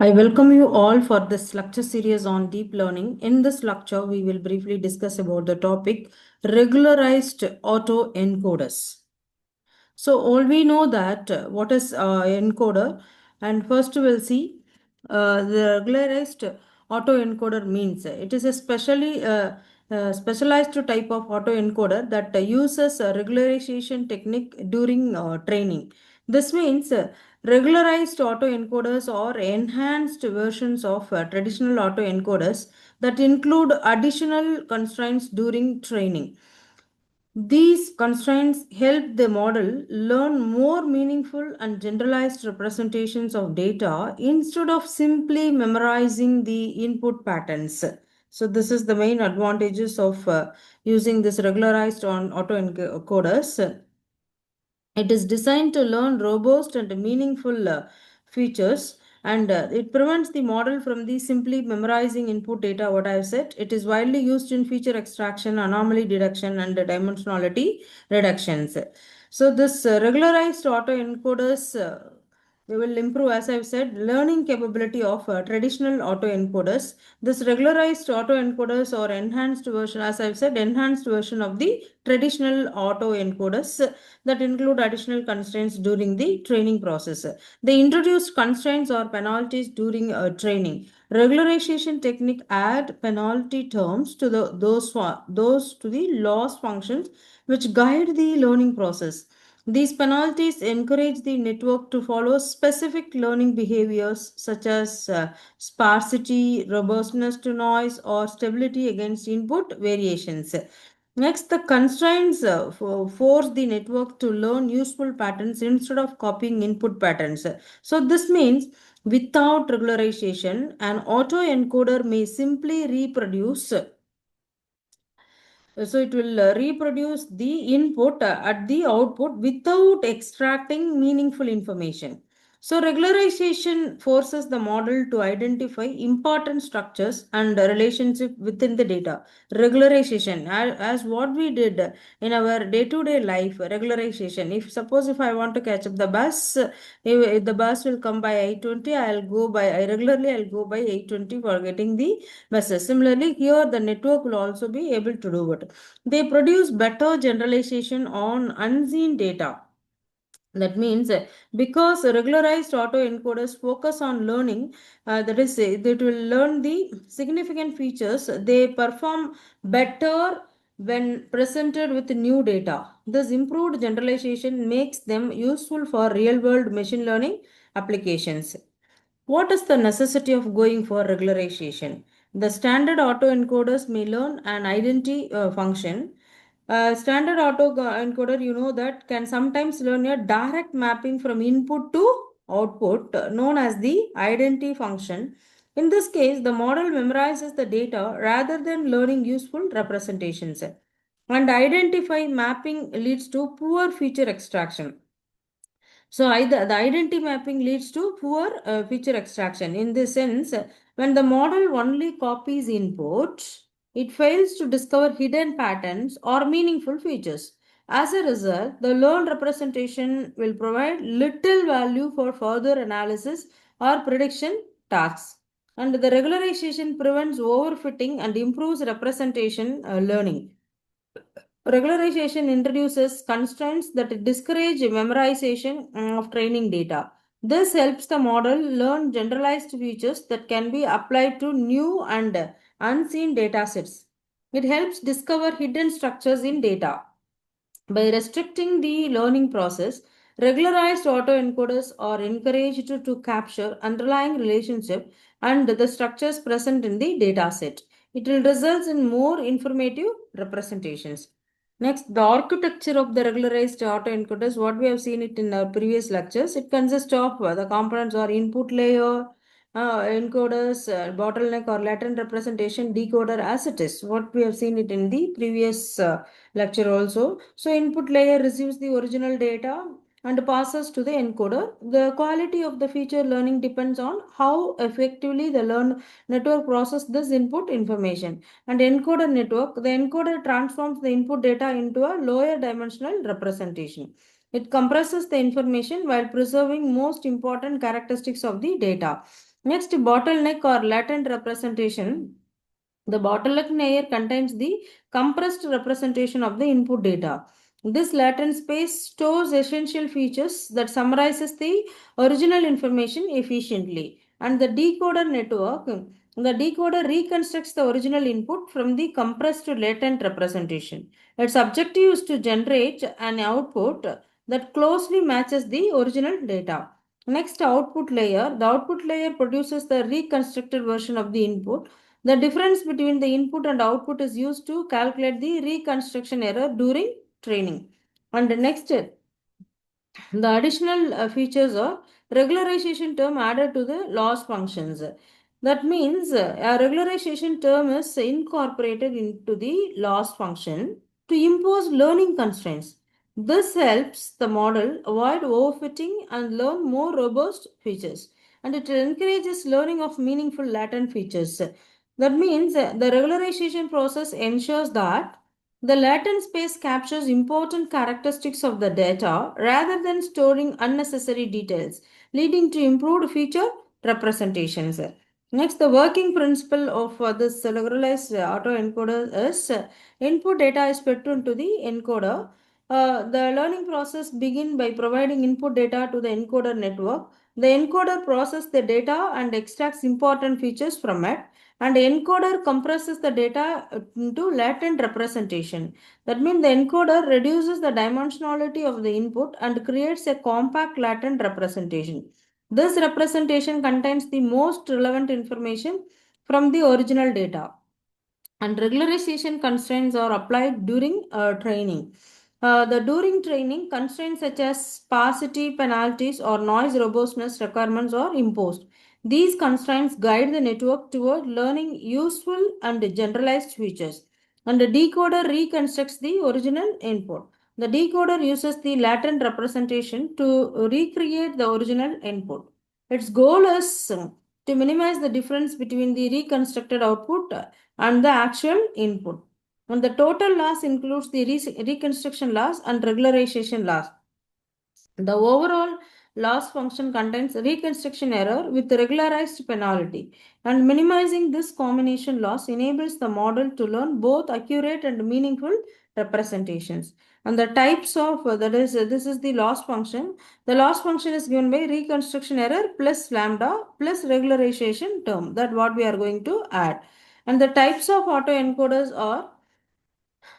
I welcome you all for this lecture series on deep learning. In this lecture, we will briefly discuss about the topic regularized autoencoders. So all we know that what is encoder, and first we'll see the regularized autoencoder means. It is a specialized type of autoencoder that uses a regularization technique during training. This means regularized autoencoders are enhanced versions of traditional autoencoders that include additional constraints during training. These constraints help the model learn more meaningful and generalized representations of data instead of simply memorizing the input patterns. So this is the main advantages of using this regularized on autoencoders. It is designed to learn robust and meaningful features, and it prevents the model from the simply memorizing input data. What I've said, it is widely used in feature extraction, anomaly detection, and dimensionality reductions. So this regularized autoencoders we will improve, as I've said, learning capability of traditional autoencoders. This regularized autoencoders or enhanced version, as I've said, enhanced version of the traditional autoencoders that include additional constraints during the training process. They introduced constraints or penalties during training. Regularization technique add penalty terms to those to the loss functions which guide the learning process. These penalties encourage the network to follow specific learning behaviors such as sparsity, robustness to noise, or stability against input variations. Next, the constraints force the network to learn useful patterns instead of copying input patterns. So, this means without regularization, an autoencoder may simply reproduce so it will reproduce the input at the output without extracting meaningful information. So regularization forces the model to identify important structures and relationship within the data. Regularization, as what we did in our day-to-day life, regularization. If suppose if I want to catch up the bus, if the bus will come by 8:20, I regularly I'll go by 8:20 for getting the buses. Similarly, here the network will also be able to do it. They produce better generalization on unseen data. That means because regularized autoencoders focus on learning, that is, they will learn the significant features, they perform better when presented with new data. This improved generalization makes them useful for real world machine learning applications. What is the necessity of going for regularization? The standard autoencoders may learn an identity function. Standard autoencoder, you know that, can sometimes learn a direct mapping from input to output, known as the identity function. In this case, the model memorizes the data rather than learning useful representations. And identify mapping leads to poor feature extraction. So either the identity mapping leads to poor feature extraction. In this sense, when the model only copies inputs, it fails to discover hidden patterns or meaningful features. As a result, the learned representation will provide little value for further analysis or prediction tasks. And the regularization prevents overfitting and improves representation learning. Regularization introduces constraints that discourage memorization of training data. This helps the model learn generalized features that can be applied to new and unseen data sets. It helps discover hidden structures in data. By restricting the learning process, regularized autoencoders are encouraged to capture underlying relationship and the structures present in the data set. It will result in more informative representations. Next, the architecture of the regularized autoencoders, what we have seen it in our previous lectures, it consists of the components or input layer, encoders, bottleneck or latent representation, decoder as it is. What we have seen it in the previous lecture also. So input layer receives the original data and passes to the encoder. The quality of the feature learning depends on how effectively the network process this input information. And encoder network, the encoder transforms the input data into a lower dimensional representation. It compresses the information while preserving most important characteristics of the data. Next, bottleneck or latent representation. The bottleneck layer contains the compressed representation of the input data. This latent space stores essential features that summarizes the original information efficiently. And the decoder network, the decoder reconstructs the original input from the compressed latent representation. Its objective is to generate an output that closely matches the original data. Next, output layer. The output layer produces the reconstructed version of the input. The difference between the input and output is used to calculate the reconstruction error during training. And next, the additional features are regularization term added to the loss functions. That means a regularization term is incorporated into the loss function to impose learning constraints. This helps the model avoid overfitting and learn more robust features. And it encourages learning of meaningful latent features. That means the regularization process ensures that the latent space captures important characteristics of the data rather than storing unnecessary details, leading to improved feature representations. Next, the working principle of this regularized autoencoder is input data is fed into the encoder. The learning process begins by providing input data to the encoder network. The encoder processes the data and extracts important features from it, and encoder compresses the data into latent representation. That means the encoder reduces the dimensionality of the input and creates a compact latent representation. This representation contains the most relevant information from the original data, and regularization constraints are applied during training. The during training, constraints such as sparsity penalties or noise robustness requirements are imposed. These constraints guide the network toward learning useful and generalized features. And the decoder reconstructs the original input. The decoder uses the latent representation to recreate the original input. Its goal is to minimize the difference between the reconstructed output and the actual input. And the total loss includes the reconstruction loss and regularization loss. The overall loss function contains reconstruction error with regularized penalty, and minimizing this combination loss enables the model to learn both accurate and meaningful representations. And the types of that is this is the loss function. The loss function is given by reconstruction error plus lambda plus regularization term, that what we are going to add. And the types of autoencoders are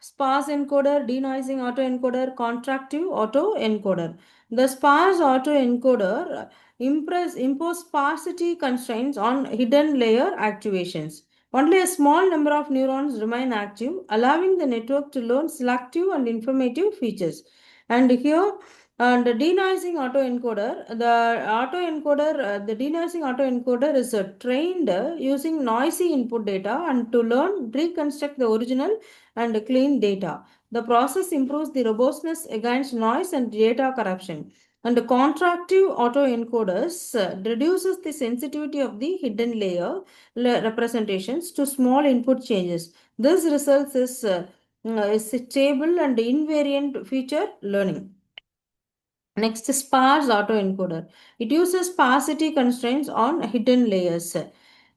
sparse encoder, denoising autoencoder, contractive autoencoder. The sparse autoencoder impose sparsity constraints on hidden layer activations. Only a small number of neurons remain active, allowing the network to learn selective and informative features. And here, the denoising autoencoder, the denoising autoencoder is trained using noisy input data and to learn reconstruct the original and clean data. The process improves the robustness against noise and data corruption. And the contractive autoencoders reduces the sensitivity of the hidden layer representations to small input changes. This results is stable and invariant feature learning. Next, sparse autoencoder. It uses sparsity constraints on hidden layers.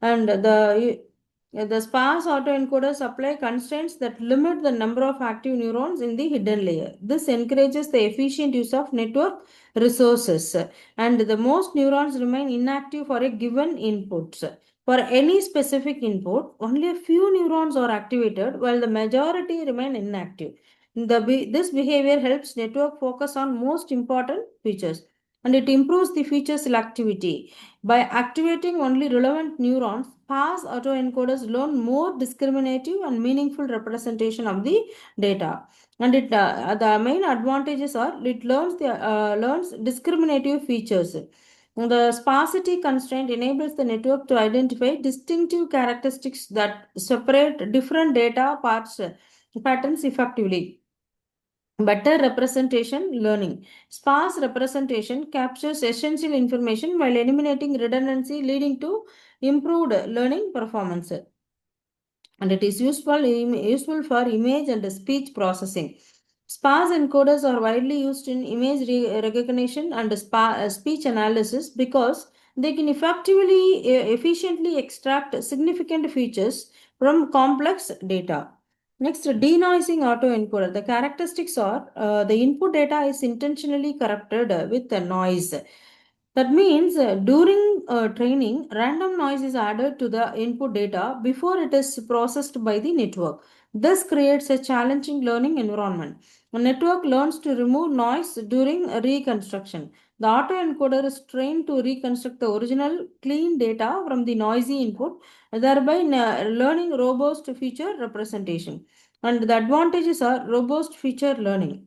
And the sparse autoencoders apply constraints that limit the number of active neurons in the hidden layer. This encourages the efficient use of network resources. And the most neurons remain inactive for a given input. For any specific input, only a few neurons are activated while the majority remain inactive. This behavior helps network focus on most important features, and it improves the feature selectivity. By activating only relevant neurons, sparse autoencoders learn more discriminative and meaningful representation of the data. And the main advantages are it learns discriminative features. The sparsity constraint enables the network to identify distinctive characteristics that separate different data parts patterns effectively. Better representation learning. Sparse representation captures essential information while eliminating redundancy, leading to improved learning performance. And it is useful for image and speech processing. Sparse encoders are widely used in image recognition and speech analysis because they can efficiently extract significant features from complex data. Next, denoising autoencoder. The characteristics are the input data is intentionally corrupted with a noise. That means during training, random noise is added to the input data before it is processed by the network. This creates a challenging learning environment. A network learns to remove noise during reconstruction. The autoencoder is trained to reconstruct the original clean data from the noisy input, thereby learning robust feature representation. And the advantages are robust feature learning.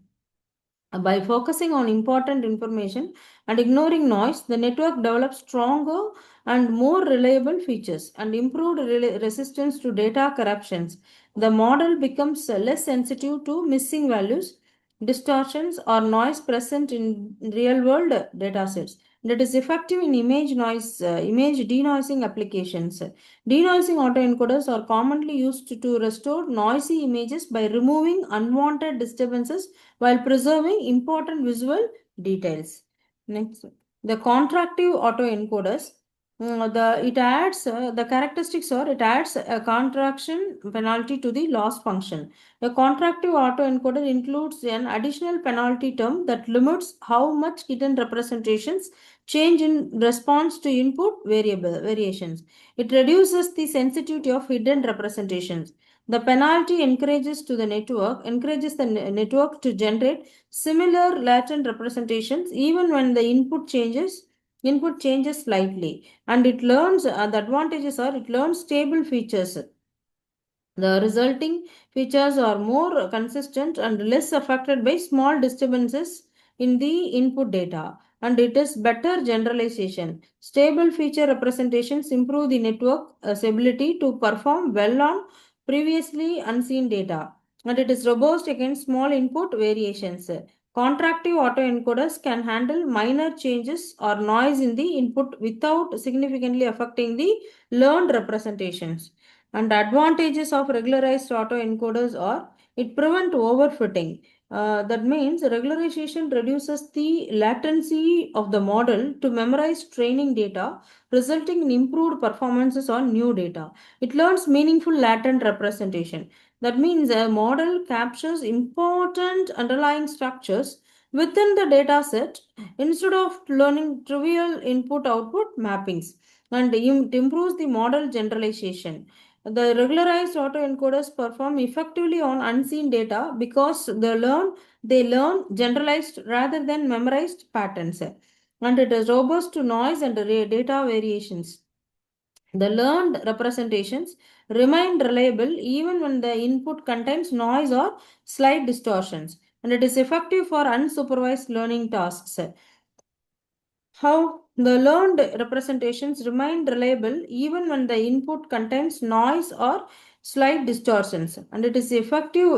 By focusing on important information and ignoring noise, the network develops stronger and more reliable features and improved resistance to data corruptions. The model becomes less sensitive to missing values, distortions, or noise present in real world datasets. That is effective in image denoising applications. Denoising autoencoders are commonly used to restore noisy images by removing unwanted disturbances while preserving important visual details. Next, the contractive autoencoders. The characteristics are it adds a contraction penalty to the loss function. A contractive autoencoder includes an additional penalty term that limits how much hidden representations change in response to input variable variations. It reduces the sensitivity of hidden representations. The penalty encourages the network to generate similar latent representations even when the input changes slightly, and it learns the advantages are it learns stable features. The resulting features are more consistent and less affected by small disturbances in the input data, and it is better generalization. Stable feature representations improve the network's ability to perform well on previously unseen data, and it is robust against small input variations. Contractive autoencoders can handle minor changes or noise in the input without significantly affecting the learned representations. And the advantages of regularized autoencoders are it prevents overfitting. That means regularization reduces the latency of the model to memorize training data, resulting in improved performances on new data. It learns meaningful latent representation. That means a model captures important underlying structures within the data set instead of learning trivial input output mappings, and it improves the model generalization. The regularized autoencoders perform effectively on unseen data because they learn generalized rather than memorized patterns. And it is robust to noise and data variations. The learned representations remain reliable even when the input contains noise or slight distortions, and it is effective for unsupervised learning tasks. How the learned representations remain reliable even when the input contains noise or slight distortions, and it is effective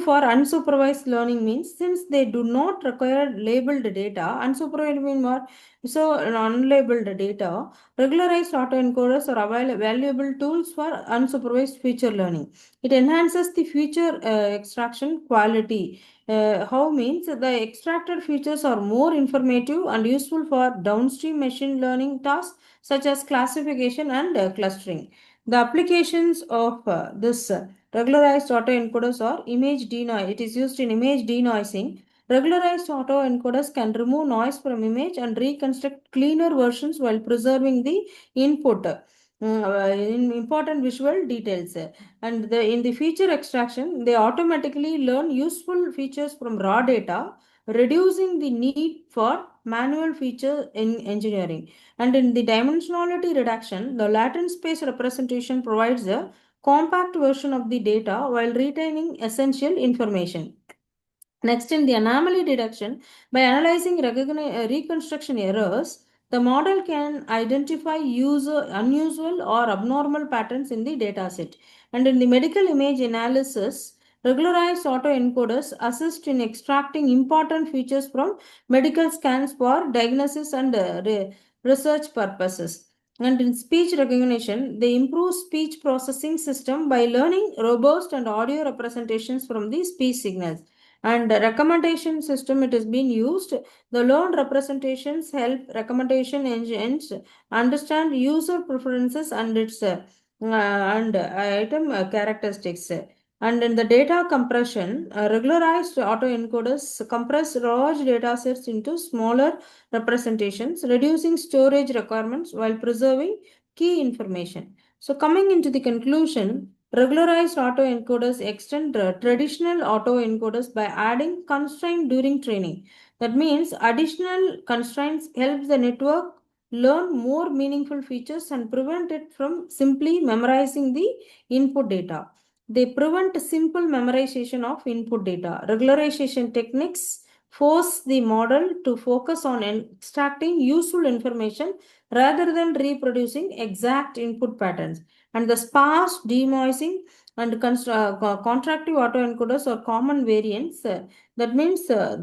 for unsupervised learning means since they do not require labeled data. Unsupervised mean more so unlabeled data. Regularized autoencoders are valuable tools for unsupervised feature learning. It enhances the feature extraction quality. How means the extracted features are more informative and useful for downstream machine learning tasks such as classification and clustering. The applications of this regularized autoencoders are image denoise. It is used in image denoising. Regularized autoencoders can remove noise from image and reconstruct cleaner versions while preserving the input. In important visual details, and in the feature extraction they automatically learn useful features from raw data, reducing the need for manual feature in engineering. And in the dimensionality reduction, the latent space representation provides a compact version of the data while retaining essential information. Next, in the anomaly detection, by analyzing reconstruction errors, the model can identify unusual or abnormal patterns in the dataset. And in the medical image analysis, regularized autoencoders assist in extracting important features from medical scans for diagnosis and research purposes. And in speech recognition, they improve speech processing system by learning robust and audio representations from the speech signals. And the recommendation system, it is being used. The learned representations help recommendation engines understand user preferences and its and item characteristics. And in the data compression, regularized autoencoders compress large data sets into smaller representations, reducing storage requirements while preserving key information. So, coming into the conclusion, regularized autoencoders extend traditional autoencoders by adding constraint during training. That means additional constraints help the network learn more meaningful features and prevent it from simply memorizing the input data. They prevent simple memorization of input data. Regularization techniques force the model to focus on extracting useful information rather than reproducing exact input patterns. And the sparse, denoising, and contractive autoencoders are common variants. That means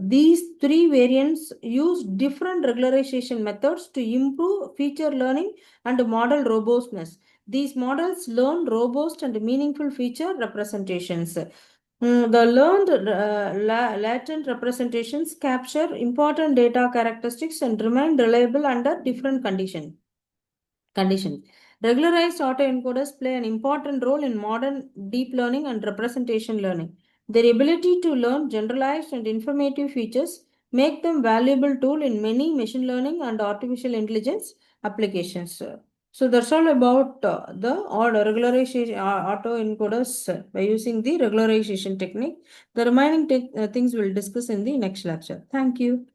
these three variants use different regularization methods to improve feature learning and model robustness. These models learn robust and meaningful feature representations. The learned latent representations capture important data characteristics and remain reliable under different conditions. Regularized autoencoders play an important role in modern deep learning and representation learning. Their ability to learn generalized and informative features make them valuable tool in many machine learning and artificial intelligence applications. So that's all about the order regularization autoencoders by using the regularization technique. The remaining things we'll discuss in the next lecture. Thank you.